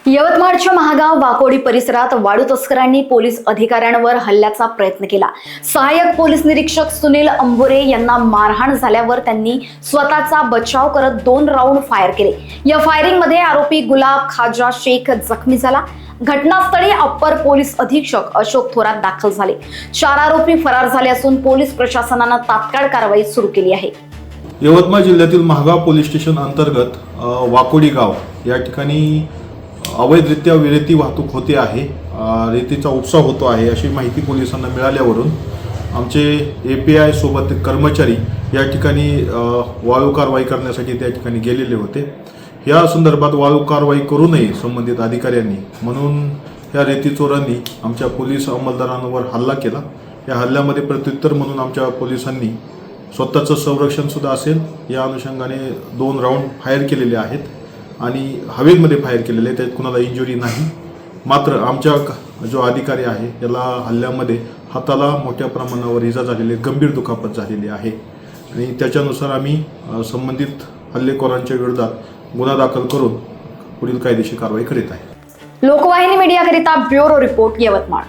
यवतमाळच्या महागाव वाकोडी परिसरात वाळू तस्करांनी पोलीस अधिकाऱ्यांवर हल्ल्याचा प्रयत्न केला। सहाय्यक पोलीस निरीक्षक सुनील अंबोरे यांना मारहाण झाल्यावर त्यांनी स्वतःचा बचाव करत 2 राऊंड फायर केले। या फायरिंगमध्ये आरोपी गुलाब खाजा शेख जखमी झाला। घटनास्थळी अप्पर पोलीस अधीक्षक अशोक थोरात दाखल झाले। 4 आरोपी फरार झाले असून पोलीस प्रशासनाने तात्काळ कारवाई सुरू केली आहे। यवतमाळ जिल्ह्यातील महागाव पोलीस स्टेशन अंतर्गत वाकोडी गाव या ठिकाणी अवैधरित्या रेती वाहतूक होते आहे, रेतीचा उपसा होतो आहे अशी माहिती पोलिसांना मिळाल्यावरून आमचे API सोबत कर्मचारी या ठिकाणी वाळू कारवाई करण्यासाठी त्या ठिकाणी गेलेले होते। या संदर्भात वाळू कारवाई करू नये संबंधित अधिकाऱ्यांनी म्हणून या रेती चोरांनी आमच्या पोलीस अंमलदारांवर हल्ला केला। या हल्ल्यामध्ये प्रत्युत्तर म्हणून आमच्या पोलिसांनी स्वतःचं संरक्षण सुद्धा असेल या अनुषंगाने 2 राऊंड फायर केलेले आहेत आणि हवेमध्ये फायर केलेले, त्यात कुणाला इंजुरी नाही। मात्र आमच्या जो अधिकारी आहे याला हल्ल्यामध्ये हाताला मोठ्या प्रमाणावर इजा झालेली, गंभीर दुखापत झालेली आहे आणि त्याच्यानुसार आम्ही संबंधित हल्लेखोरांच्या विरोधात गुन्हा दाखल करून पुढील कायदेशीर कारवाई करीत आहे। लोकवाहिनी मीडियाकरिता ब्युरो रिपोर्ट, यवतमाळ।